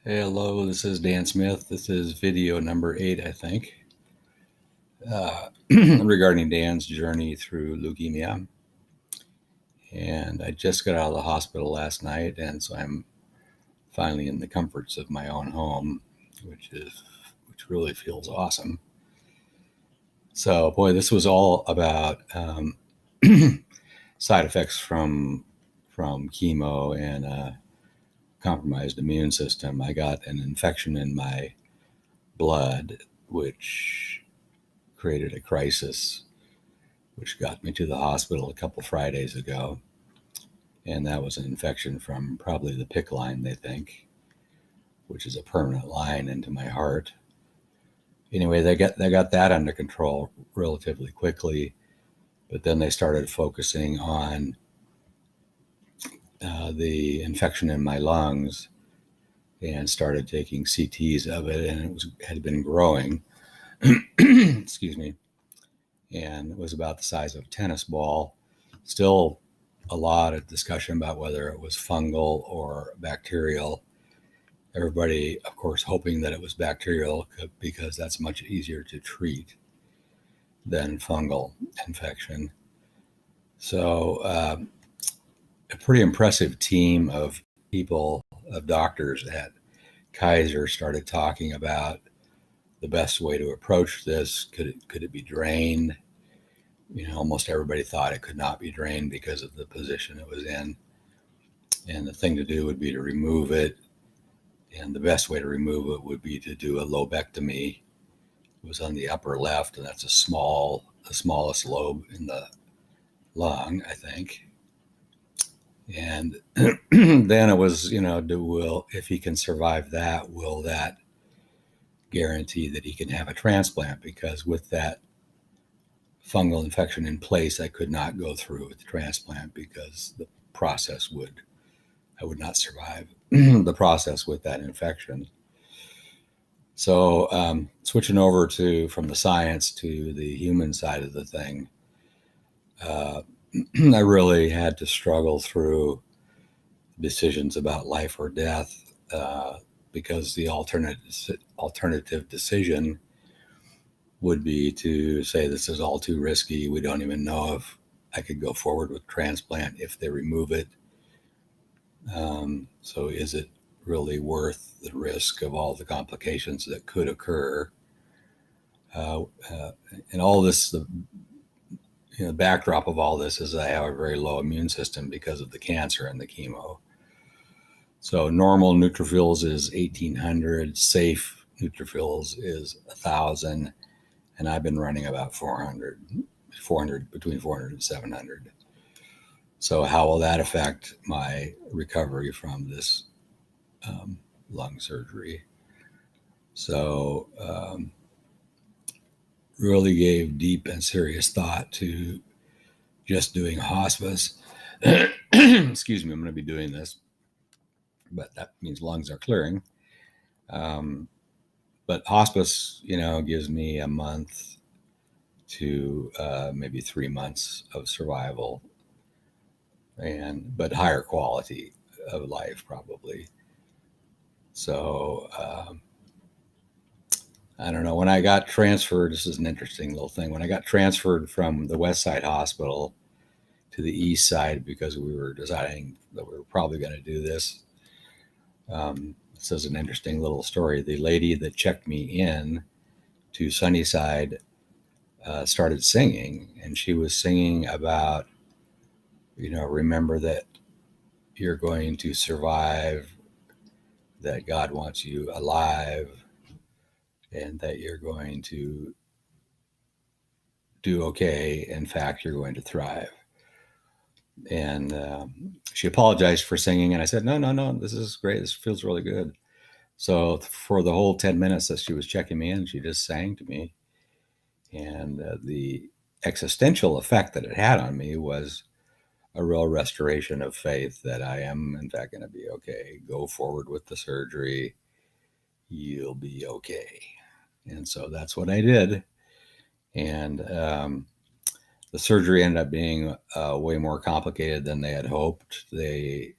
Hey, hello, this is Dan Smith. This is video number 8, I think, regarding Dan's journey through leukemia. And I just got out of the hospital last night, and so I'm finally in the comforts of my own home, which really feels awesome. So, boy, this was all about side effects from chemo and a compromised immune system. I got an infection in my blood, which created a crisis, which got me to the hospital a couple Fridays ago. And that was an infection from probably the PICC line, they think, which is a permanent line into my heart. Anyway, they got that under control relatively quickly, but then they started focusing on the infection in my lungs and started taking CTs of it, and it had been growing. Excuse me. And it was about the size of a tennis ball. Still a lot of discussion about whether it was fungal or bacterial. Everybody, of course, hoping that it was bacterial because that's much easier to treat than fungal infection. So a pretty impressive team of people, of doctors at Kaiser, started talking about the best way to approach this. Could it be drained? Almost everybody thought it could not be drained because of the position it was in. And the thing to do would be to remove it. And the best way to remove it would be to do a lobectomy. It was on the upper left, and that's the smallest lobe in the lung, I think. And then it was, if he can survive that, will that guarantee that he can have a transplant? Because with that fungal infection in place, I could not go through with the transplant because the process I would not survive the process with that infection. So switching over from the science to the human side of the thing, I really had to struggle through decisions about life or death because the alternative decision would be to say this is all too risky. We don't even know if I could go forward with transplant if they remove it. So is it really worth the risk of all the complications that could occur? And all this, the backdrop of all this is I have a very low immune system because of the cancer and the chemo. So normal neutrophils is 1,800, safe neutrophils is 1,000, and I've been running about 400, between 400 and 700. So how will that affect my recovery from this lung surgery? So really gave deep and serious thought to just doing hospice. Excuse me, I'm going to be doing this, but that means lungs are clearing. But hospice, gives me a month to maybe 3 months of survival, but higher quality of life probably. So I don't know. When I got transferred, this is an interesting little thing. When I got transferred from the West Side Hospital to the East Side, because we were deciding that we were probably going to do this, this is an interesting little story. The lady that checked me in to Sunnyside started singing, and she was singing about, remember that you're going to survive, that God wants you alive, and that you're going to do okay. In fact, you're going to thrive. And she apologized for singing, and I said, no, this is great. This feels really good. So for the whole 10 minutes that she was checking me in, she just sang to me. And the existential effect that it had on me was a real restoration of faith that I am, in fact, going to be okay. Go forward with the surgery. You'll be okay. And so that's what I did. And the surgery ended up being way more complicated than they had hoped. They